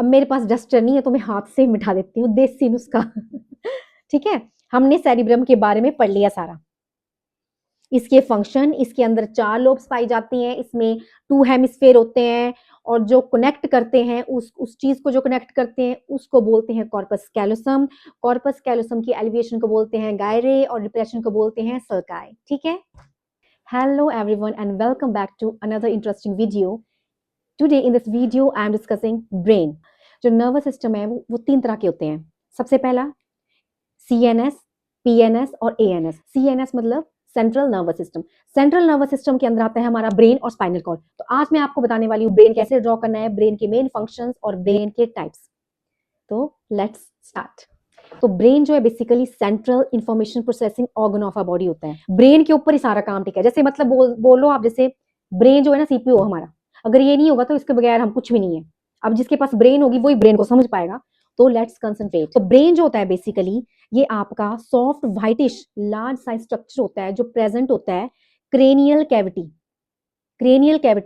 अब मेरे पास डस्टर नहीं है तो मैं हाथ से मिटा देती हूँ, देसी नुस्खा। ठीक है, हमने सेरिब्रम के बारे में पढ़ लिया सारा, इसके फंक्शन, इसके अंदर 4 लोब्स पाई जाती हैं, इसमें 2 हेमिस्फेयर होते हैं और जो कनेक्ट करते हैं उस चीज को जो कनेक्ट करते हैं उसको बोलते हैं कॉर्पस कैलोसम। कॉर्पस कैलोसम की एलिवेशन को बोलते हैं गायरे और डिप्रेशन को बोलते हैं सल्काई। ठीक है, hello everyone and welcome back to another interesting video. Today in this video I am discussing brain. जो नर्वस सिस्टम है वो 3 तरह के होते हैं। सबसे पहला CNS, PNS और ANS। CNS मतलब central nervous system. Central nervous system के अंदर आता है हमारा ब्रेन और स्पाइनल कॉर्ड। तो आज मैं आपको बताने वाली हूँ ब्रेन कैसे ड्रॉ करना है, ब्रेन के मेन फंक्शंस और ब्रेन के टाइप्स। तो लेट्स स्टार्ट। तो ब्रेन जो है basically central information processing organ of a body होता है। ब्रेन के ऊपर ही सारा काम टिका है। जैसे मतलब बोलो आप, जैसे ब्रेन जो है ना CPU हमारा, अगर ये नहीं होगा तो इसके बगैर हम कुछ भी नहीं है। अब जिसके पास ब्रेन होगी वही ब्रेन को समझ पाएगा। तो लेट्स कंसंट्रेट। तो ब्रेन जो होता है बेसिकली ये आपका soft whitish large size structure होता है जो प्रेजेंट होता है क्रेनियल कैविटी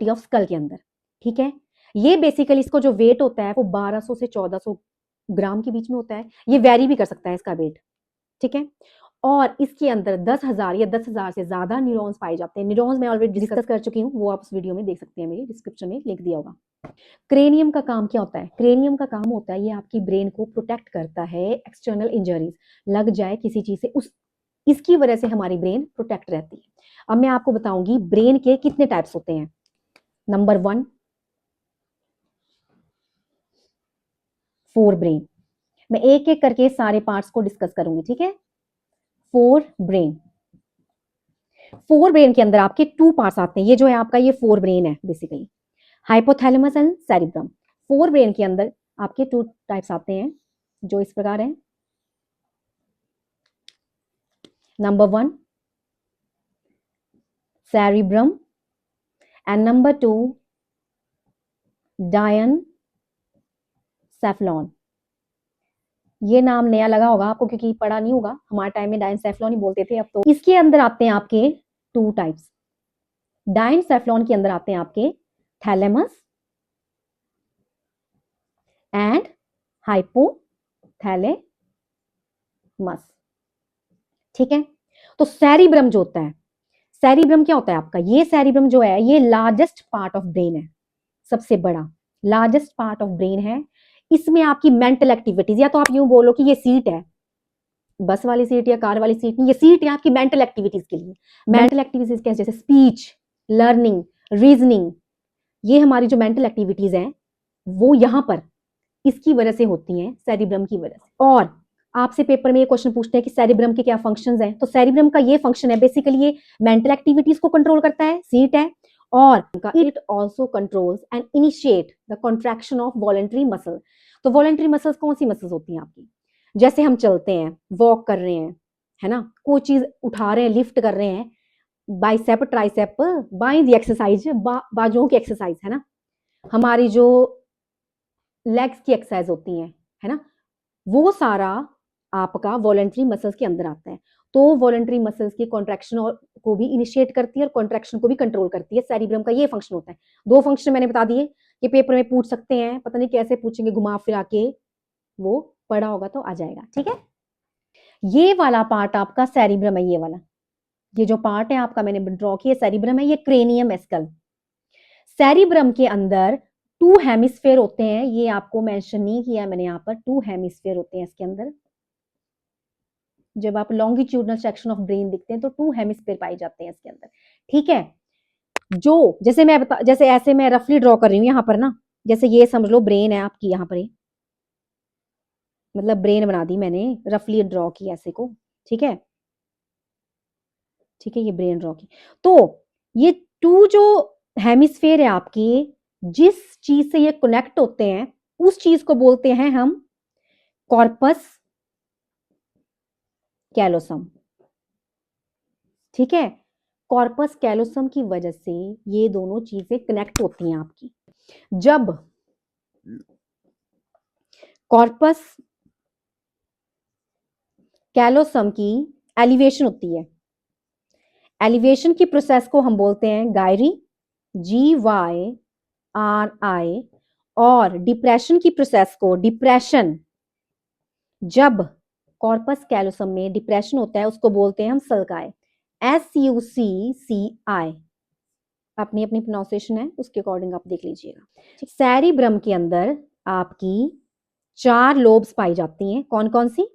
ऑफ स्कल के अंदर। ठीक है, ये बेसिकली इसको जो वेट होता है वो 1200 से 1400 ग्राम के बीच में होता है। ये वेरी भी कर सकता है इसका वेट। ठीक है, और इसके अंदर 10,000 या 10,000 से ज्यादा न्यूरॉन्स पाए जाते हैं। न्यूरॉन्स मैं ऑलरेडी डिस्कस कर चुकी हूँ, वो आप उस वीडियो में देख सकते हैं, मेरी डिस्क्रिप्शन में लिख दिया होगा। क्रेनियम का काम क्या होता है? क्रेनियम का काम होता है ये आपकी ब्रेन को प्रोटेक्ट करता है एक्सटर्नल इंजरीज लग जाए किसी चीज से, उस इसकी वजह से हमारी ब्रेन प्रोटेक्ट रहती है। अब मैं आपको बताऊंगी ब्रेन के कितने टाइप्स होते हैं। Number 1, fore brain. मैं एक एक करके सारे पार्ट्स को डिस्कस करूंगी। ठीक है, फोर ब्रेन के अंदर आपके 2 पार्ट्स आते हैं। ये जो है आपका ये 4 ब्रेन है basically, hypothalamus and cerebrum. 4 brain के अंदर आपके 2 टाइप्स आते हैं जो इस प्रकार है। Number 1 cerebrum and number 2 diencephalon. ये नाम नया लगा होगा आपको क्योंकि पढ़ा नहीं होगा, हमारे टाइम में डायनसेफ्लॉन ही बोलते थे। अब तो इसके अंदर आते हैं आपके 2 टाइप्स। डायनसेफ्लॉन के अंदर आते हैं आपके थैलेमस एंड हाइपोथैलेमस। ठीक है, तो सेरिब्रम जो होता है, सेरिब्रम क्या होता है आपका? ये सेरिब्रम जो है ये लार्जेस्ट पार्ट ऑफ ब्रेन है, सबसे बड़ा लार्जेस्ट पार्ट ऑफ ब्रेन है। इसमें आपकी मेंटल एक्टिविटीज, या तो आप यूं बोलो कि ये सीट है, बस वाली सीट या कार वाली सीट नहीं, ये सीट है आपकी मेंटल एक्टिविटीज के लिए। मेंटल एक्टिविटीज कैसे? जैसे स्पीच, लर्निंग, रीजनिंग, ये हमारी जो मेंटल एक्टिविटीज हैं वो यहां पर इसकी वजह से होती हैं, सेरिब्रम की वजह से। और आपसे पेपर में ये क्वेश्चन पूछते हैं कि सेरिब्रम के क्या फंक्शंस हैं, तो सेरिब्रम का ये फंक्शन है बेसिकली ये मेंटल एक्टिविटीज को कंट्रोल करता है, सीट है, और it also controls and initiate the contraction of voluntary muscle. तो वॉलंटरी मसल्स कौन सी मसल्स होती हैं आपकी? जैसे हम चलते हैं, वॉक कर रहे हैं, है ना, कोई चीज उठा रहे हैं, लिफ्ट कर रहे हैं, bicep tricep by the exercise, बाजुओं की एक्सरसाइज, है ना, हमारी जो लेग्स की एक्सरसाइज होती है ना, वो सारा आपका वॉलंटरी मसल्स के अंदर आता है। तो वॉलंटरी मसल्स की कॉन्ट्रैक्शन और को भी इनिशिएट करती है और कॉन्ट्रैक्शन को भी कंट्रोल करती है। सेरिब्रम का ये फंक्शन होता है। 2 फंक्शन मैंने बता दिए, ये पेपर में पूछ सकते हैं, पता नहीं कैसे पूछेंगे, घुमा फिरा के, वो पढ़ा होगा तो आ जाएगा। ठीक है, ये वाला पार्ट आपका सेरिब्रम है, ये वाला, ये जो पार्ट है आपका मैंने ड्रॉ किया सेरिब्रम है, ये क्रेनियम एस्कल। सेरिब्रम के अंदर 2 हेमिस्फेयर होते हैं, ये आपको मेंशन नहीं किया मैंने यहाँ पर। 2 हेमिस्फेयर होते हैं इसके अंदर। जब आप लॉन्गिट्यूडनल सेक्शन ऑफ ब्रेन दिखते हैं तो 2 हेमिस्फेयर पाए जाते हैं इसके अंदर। ठीक है, जो जैसे ऐसे मैं रफली ड्रॉ कर रही हूँ यहाँ पर ना, जैसे ये समझ लो ब्रेन है आपकी यहाँ पर, मतलब ब्रेन बना दी मैंने, रफली ड्रॉ की ऐसे को। ठीक है, ठीक है, ये ब्रेन ड्रॉ की। तो ये 2 जो हेमिस्फेयर है आपकी, जिस चीज से ये कनेक्ट होते हैं उस चीज को बोलते हैं हम कॉर्पस कैलोसम। ठीक है, कॉर्पस कैलोसम की वजह से ये दोनों चीजें कनेक्ट होती हैं आपकी। जब कॉर्पस कैलोसम की एलिवेशन होती है, एलिवेशन की प्रोसेस को हम बोलते हैं गायरी, GYRI, और डिप्रेशन की प्रोसेस को, डिप्रेशन, जब कॉर्पस कैलोसम में डिप्रेशन होता है उसको बोलते हैं हम सल्काई, SUCCI। अपनी अपनी प्रोनाउंसिएशन है, उसके अकॉर्डिंग आप देख लीजिएगा। सेरिब्रम के अंदर आपकी 4 लोब्स पाई जाती हैं। कौन कौन सी,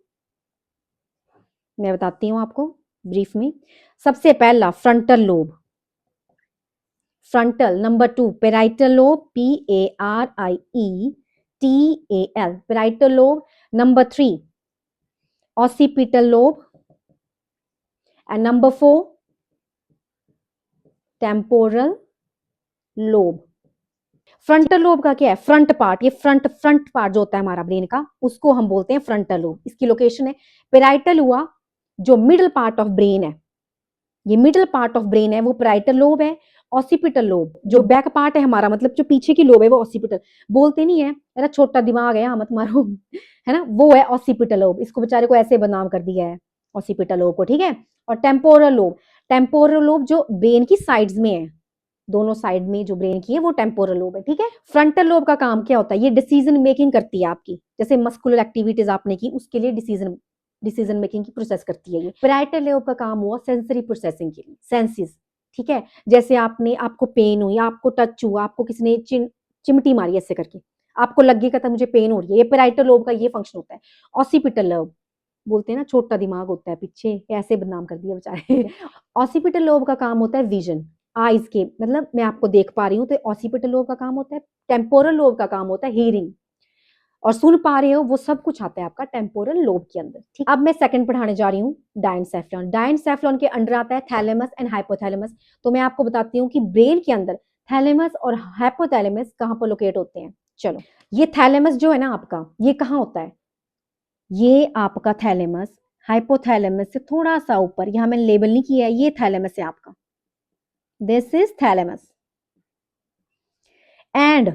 मैं बताती हूं आपको ब्रीफ में। सबसे पहला frontal lobe, frontal. Number 2 parietal lobe, PARIETAL, parietal lobe. Number 3 occipital lobe, and number 4 temporal lobe। Frontal lobe का क्या है, फ्रंट पार्ट, ये फ्रंट पार्ट जो होता है हमारा ब्रेन का, उसको हम बोलते हैं फ्रंटल लोब। इसकी लोकेशन है, पेराइटल हुआ जो मिडल पार्ट ऑफ ब्रेन है, ये मिडल पार्ट ऑफ ब्रेन है वो पेराइटल लोब है। ऑसिपिटल लोब जो बैक पार्ट है हमारा, मतलब जो पीछे की लोब है वो ऑसिपिटल, बोलते नहीं है मेरा छोटा दिमाग है मत मारो, है ना, वो है ऑसिपिटल लोब। इसको बेचारे को ऐसे बदनाम कर दिया है ऑसिपिटल लोब को, ठीक है। और टेम्पोरल लोब, टेम्पोरल लोब जो ब्रेन की साइड्स में है, दोनों साइड में जो ब्रेन की है वो टेम्पोरल लोब है, ठीक है। फ्रंटल लोब का काम क्या होता है, ये डिसीजन मेकिंग करती है आपकी, जैसे मस्कुलर एक्टिविटीज आपने की उसके लिए डिसीजन मेकिंग की प्रोसेस करती है ये। पेराइटल लोब का काम हुआ सेंसरी प्रोसेसिंग के लिए, सेंसेस, ठीक है। जैसे आपको पेन हुई, आपको टच हुआ, आपको किसी ने चिमटी मारी ऐसे करके, आपको लगेगा था मुझे पेन हो रही है, ये पेराइटल लोब का ये फंक्शन होता है। ऑसिपिटल लोब बोलते हैं ना छोटा दिमाग होता है पीछे, ऐसे बदनाम कर दिया बेचारे। ऑसिपिटल लोब का काम होता है विजन, आईज के, मतलब मैं आपको देख पा रही हूँ तो ऑसिपिटल लोब का काम होता है। टेम्पोरल लोब का काम होता है हियरिंग, और सुन पा रहे हो वो सब कुछ आता है आपका टेम्पोरल लोब के अंदर, ठीक। अब मैं सेकंड पढ़ाने जा रही हूँ डायनसेफ्लॉन। डायनसेफ्लॉन के अंडर आता है थैलेमस एंड हाइपोथैलेमस। तो मैं आपको बताती हूँ कि ब्रेन के अंदर थैलेमस और हाइपोथैलेमस कहाँ पर लोकेट होते हैं। चलो, ये थैलेमस जो है ना आपका, ये कहाँ होता है, ये आपका थैलेमस हाइपोथैलेमस से थोड़ा सा ऊपर, यहां मैंने लेबल नहीं किया है, ये थैलेमस है आपका, this is thalamus. And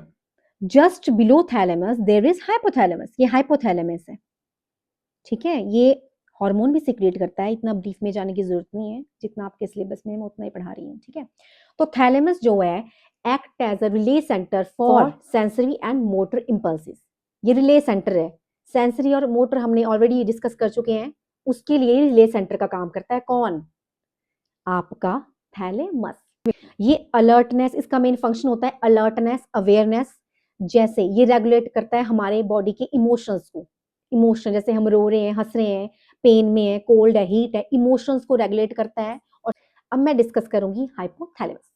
just below thalamus there is hypothalamus, ये हाइपोथैलेमस है, ठीक है। ये हार्मोन भी सिक्रिएट करता है, इतना ब्रीफ में जाने की जरूरत नहीं है, जितना आपके सिलेबस में मैं उतना ही पढ़ा रही हूँ, ठीक है। तो थैलेमस जो है act as a relay centre for sensory and motor impulses, ये रिले सेंटर है। सेंसरी और मोटर हमने ऑलरेडी डिस्कस कर चुके हैं, उसके लिए रिले सेंटर का काम करता है कौन, आपका थैलेमस। ये अलर्टनेस, इसका मेन फंक्शन होता है अलर्टनेस, अवेयरनेस। जैसे ये रेगुलेट करता है हमारे बॉडी के इमोशंस को, इमोशन जैसे हम रो रहे हैं, हंस रहे हैं, पेन में है, कोल्ड है, हीट है, इमोशंस को रेगुलेट करता है। और अब मैं डिस्कस करूंगी हाइपोथैलेमस।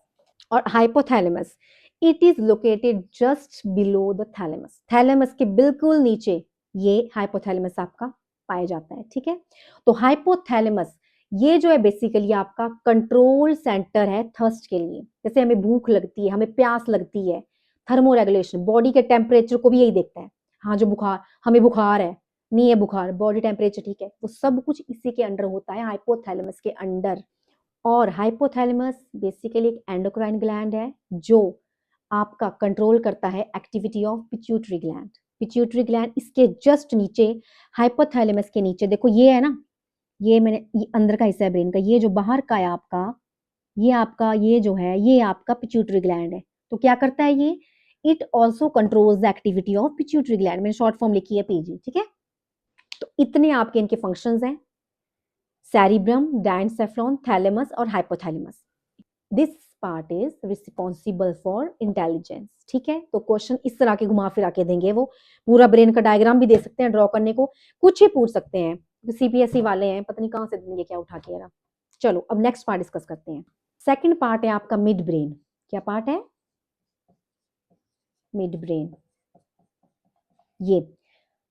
और hypothalamus it is located just below the thalamus, thalamus के बिल्कुल नीचे ये हाइपोथैलेमस आपका पाया जाता है, ठीक है। तो हाइपोथैलेमस ये जो है बेसिकली आपका कंट्रोल सेंटर है थर्स्ट के लिए, जैसे हमें भूख लगती है, हमें प्यास लगती है, थर्मो रेगुलेशन, बॉडी के टेम्परेचर को भी यही देखता है। हाँ जो बुखार, हमें बुखार है, नहीं है बुखार, बॉडी टेम्परेचर ठीक है, वो सब कुछ इसी के अंडर होता है, हाइपोथैलेमस के अंडर। और हाइपोथैलेमस बेसिकली एक एंडोक्राइन ग्लैंड है जो आपका कंट्रोल करता है activity of pituitary gland. Pituitary gland इसके जस्ट नीचे, हाइपोथैलेमस के नीचे देखो ये है ना, ये मैंने, ये अंदर का हिस्सा है ब्रेन का, ये जो बाहर का है आपका ये जो है ये आपका पिट्यूटरी ग्लैंड है। तो क्या करता है ये, it also controls the activity of pituitary gland, मैंने शॉर्ट फॉर्म लिखी है पीजी, ठीक है। तो इतने आपके इनके फंक्शंस हैं, सेरिब्रम, डायनसेफ्लॉन, थैलेमस और hypothalamus. This part is responsible for intelligence, ठीक है। तो क्वेश्चन इस तरह के घुमा फिरा के देंगे, वो पूरा ब्रेन का डायग्राम भी दे सकते हैं ड्रॉ करने को, कुछ ही पूछ सकते हैं, सीपीएसई वाले हैं पता नहीं कहां से देंगे क्या उठा के ना। चलो अब नेक्स्ट पार्ट डिस्कस करते हैं। सेकंड पार्ट है आपका मिड ब्रेन। क्या पार्ट है, मिड ब्रेन। ये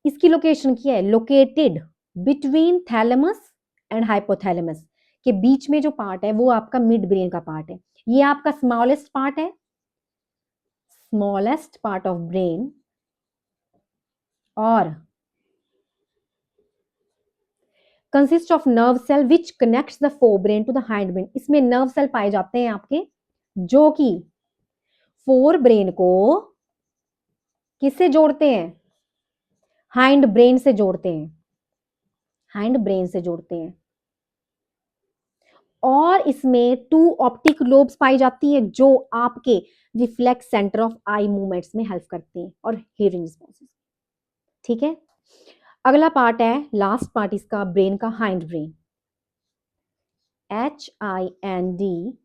इसकी लोकेशन क्या है, located between thalamus and hypothalamus के बीच में जो पार्ट है वो आपका मिड ब्रेन का पार्ट है। ये आपका स्मॉलेस्ट पार्ट है, स्मॉलेस्ट पार्ट ऑफ ब्रेन, और consist of nerve cell which connects the fore brain to the hind brain. इसमें नर्व सेल पाए जाते हैं आपके जो कि फोर ब्रेन को किससे जोड़ते हैं, हाइंड ब्रेन से जोड़ते हैं, हाइंड ब्रेन से जोड़ते हैं। और इसमें 2 ऑप्टिक लोब्स पाई जाती है जो आपके reflex centre of eye movements में हेल्प करते हैं और हियरिंग रिस्पॉन्सेस। ठीक है, अगला पार्ट है, लास्ट पार्ट इसका ब्रेन का, hind brain, HINDBRAIN,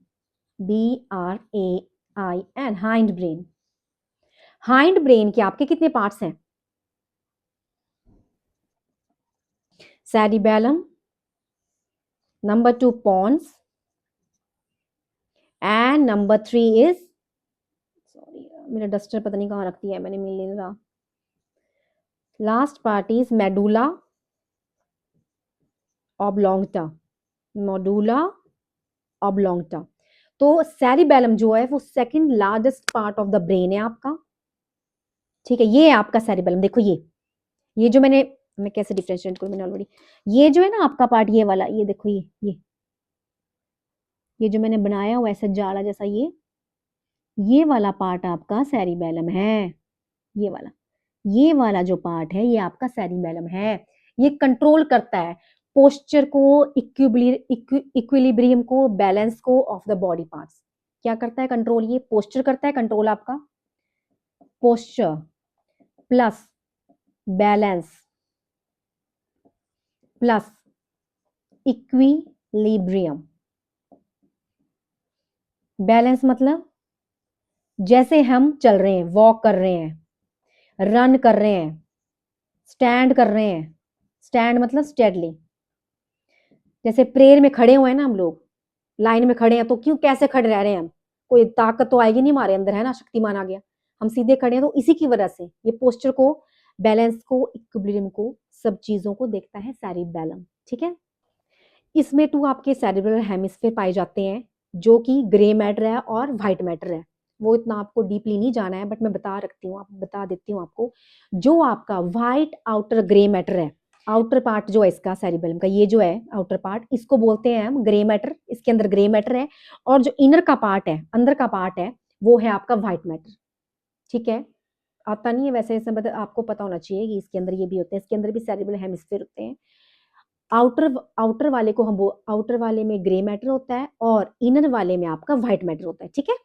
hind brain. Hind brain के आपके कितने पार्ट्स हैं? cerebellum, number 2 pons, and number 3 is, sorry मेरा डस्टर पता नहीं कहाँ रख दिया है मैंने, मिल नहीं रहा। Last part is medulla oblongata, medulla oblongata. तो सेरिबेलम जो है वो second largest part of the brain है आपका। ठीक है, ये है आपका सेरिबेलम। देखो ये जो मैं कैसे डिफरेंशिएट करूं, मैंने ऑलरेडी, ये जो है ना आपका पार्ट, ये वाला, ये देखो, ये जो मैंने बनाया हुआ ऐसा जाड़ा जैसा, ये वाला पार्ट आपका सेरिबेलम है। ये वाला जो पार्ट है ये आपका सेरिबेलम है। ये कंट्रोल करता है पोस्चर को, इक्विलिब्रियम को, बैलेंस को ऑफ द बॉडी पार्ट्स। क्या करता है कंट्रोल? ये पोस्चर करता है कंट्रोल आपका, posture plus balance plus equilibrium. Balance मतलब जैसे हम चल रहे हैं, वॉक कर रहे हैं, रन कर रहे हैं, स्टैंड कर रहे हैं, स्टैंड मतलब स्टेडली, जैसे प्रेयर में खड़े हुए हैं ना हम लोग, लाइन में खड़े हैं, तो क्यों, कैसे खड़े रह रहे हैं हम? कोई ताकत तो आएगी नहीं हमारे अंदर, है ना, शक्तिमान आ गया, हम सीधे खड़े हैं। तो इसी की वजह से ये पोस्चर को, बैलेंस को, इक्विलिब्रियम को, सब चीजों को देखता है सेरिबेलम। ठीक है, इसमें 2 आपके सेरिब्रल हेमिस्फीयर पाए जाते हैं जो कि ग्रे मैटर है और व्हाइट मैटर है। वो इतना आपको डीपली नहीं जाना है, बट मैं बता देती हूँ आपको। जो आपका व्हाइट आउटर ग्रे मैटर है, आउटर पार्ट जो है इसका सेरिबेलम का, ये जो है आउटर पार्ट, इसको बोलते हैं हम ग्रे मैटर, इसके अंदर ग्रे मैटर है। और जो इनर का पार्ट है, अंदर का पार्ट है, वो है आपका व्हाइट मैटर। ठीक है, आता नहीं है वैसे, इसमें मतलब आपको पता होना चाहिए कि इसके अंदर ये भी होते हैं, इसके अंदर भी सेरिब्रल हेमिस्फीयर होते हैं। आउटर वाले को हम आउटर वाले में ग्रे मैटर होता है और इनर वाले में आपका व्हाइट मैटर होता है। ठीक है,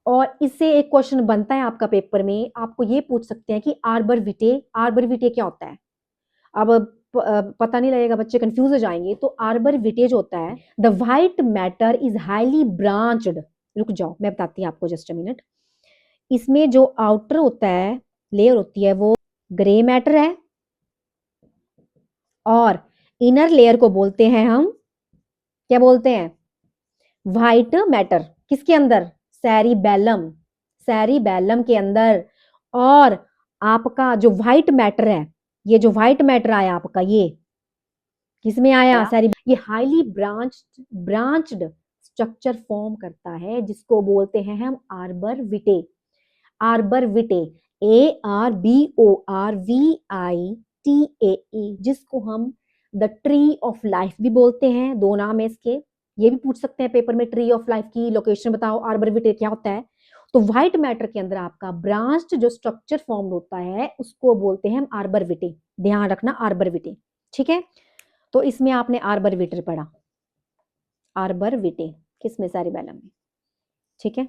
और इससे एक क्वेश्चन बनता है आपका पेपर में, आपको ये पूछ सकते हैं कि आर्बर विटे क्या होता है। अब पता नहीं लगेगा, बच्चे कंफ्यूज हो जाएंगे। तो आर्बर विटे जो होता है, the white matter is highly branched. रुक जाओ, मैं बताती हूँ आपको, जस्ट अ मिनट। इसमें जो आउटर होता है, लेयर होती है, वो ग्रे मैटर है, और इनर लेयर को बोलते हैं हम, क्या बोलते हैं? White matter. किसके अंदर? सेरिबेलम के अंदर। और आपका जो व्हाइट मैटर है, ये जो व्हाइट मैटर आया आपका, ये किसमें आया? ये हाईली ब्रांच्ड स्ट्रक्चर फॉर्म करता है, जिसको बोलते हैं हम आर्बर विटे। ARBORVITAE, जिसको हम द ट्री ऑफ लाइफ भी बोलते हैं। 2 नाम है इसके, ये भी पूछ सकते हैं पेपर में, ट्री ऑफ लाइफ की लोकेशन बताओ, आर्बर विटे क्या होता है। तो व्हाइट मैटर के अंदर आपका ब्रांच्ड जो स्ट्रक्चर फॉर्म होता है, उसको बोलते हैं हम आर्बर विटे। ध्यान रखना, आर्बर विटे। ठीक है, तो इसमें आपने आर्बर विटे पढ़ा, आर्बर विटे किसमें? सेरिबेलम में। ठीक है,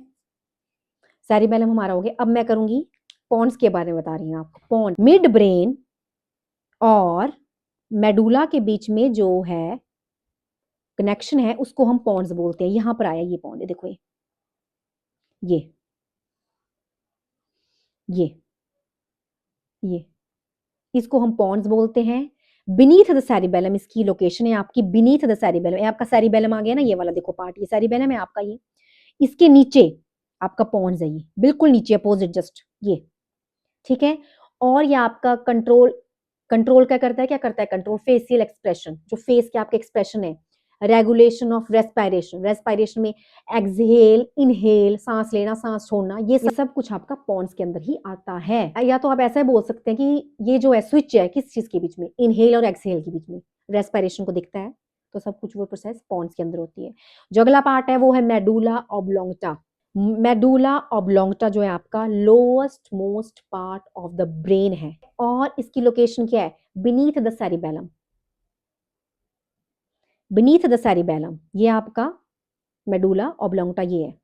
सेरिबेलम हमारा हो गया। अब मैं करूंगी पॉन्स के बारे में, बता रही हूँ आपको। पॉन्स मिड ब्रेन और मेडुला के बीच में जो है कनेक्शन है, उसको हम पॉन्स बोलते हैं। यहां पर आया ये पॉन्ड है, देखो ये ये ये इसको हम पॉन्स बोलते हैं। बीनीथ द सेरिबेलम इसकी लोकेशन है आपकी, बीनीथ द सेरिबेलम। ये आपका सेरिबेलम आ गया ना, ये वाला देखो पार्ट, ये सेरिबेलम है आपका। ये इसके नीचे आपका पॉन्स है, ये बिल्कुल नीचे, अपोजिट जस्ट ये। ठीक है, और ये आपका कंट्रोल क्या करता है कंट्रोल फेशियल एक्सप्रेशन, जो फेस के आपके एक्सप्रेशन है, रेगुलेशन ऑफ रेस्पिरेशन में एक्सहेल इनहेल, सांस लेना सांस छोड़ना, ये सब कुछ आपका पॉन्स के अंदर ही आता है। या तो आप ऐसा बोल सकते हैं कि ये जो है स्विच है किस चीज के बीच में? इनहेल और एक्सहेल के बीच में, रेस्पिरेशन को दिखता है। तो सब कुछ वो प्रोसेस पॉन्स के अंदर होती है। जो अगला पार्ट है वो है मेडुला ऑब्लोंगटा। मेडुला ऑब्लोंगटा जो है आपका lowest most part of the brain है, और इसकी लोकेशन क्या है? Beneath the cerebellum. Beneath the cerebellum ये आपका मेडुला ऑब्लोंगटा ये है।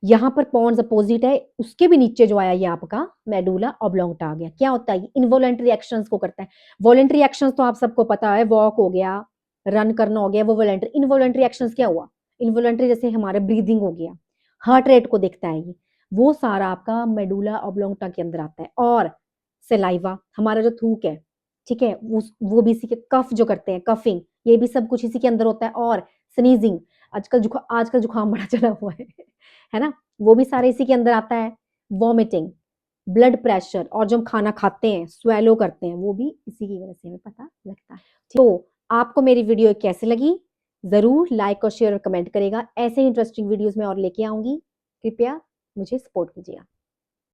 यहाँ पर पॉन्स अपोजिट है, उसके भी नीचे जो आया ये आपका मेडुला ऑब्लोंगटा आ गया। क्या होता है? इनवॉलेंट्री एक्शंस को करता है। वॉलेंट्री एक्शंस तो आप सबको पता है, वॉक हो गया, रन करना हो गया, वो वॉलेंट्री। इनवॉलेंट्री एक्शंस क्या हुआ? इनवॉलेंट्री जैसे हमारे ब्रीदिंग हो गया, हार्ट रेट को देखता है ये, वो सारा आपका मेडुला ऑब्लोंगटा के अंदर आता है। और सलाइवा, हमारा जो थूक है, ठीक है, वो भी इसी के, कफ जो करते हैं, कफिंग, ये भी सब कुछ इसी के अंदर होता है। और स्नीजिंग, आजकल जुकाम बड़ा चला हुआ है ना, वो भी सारे इसी के अंदर आता है। वॉमिटिंग, ब्लड प्रेशर, और जो हम खाना खाते हैं, स्वेलो करते हैं, वो भी इसी की वजह से हमें पता लगता है। तो आपको मेरी वीडियो कैसे लगी? जरूर लाइक और शेयर और कमेंट करेगा। ऐसे इंटरेस्टिंग वीडियोस में और लेके आऊंगी, कृपया मुझे सपोर्ट कीजिएगा।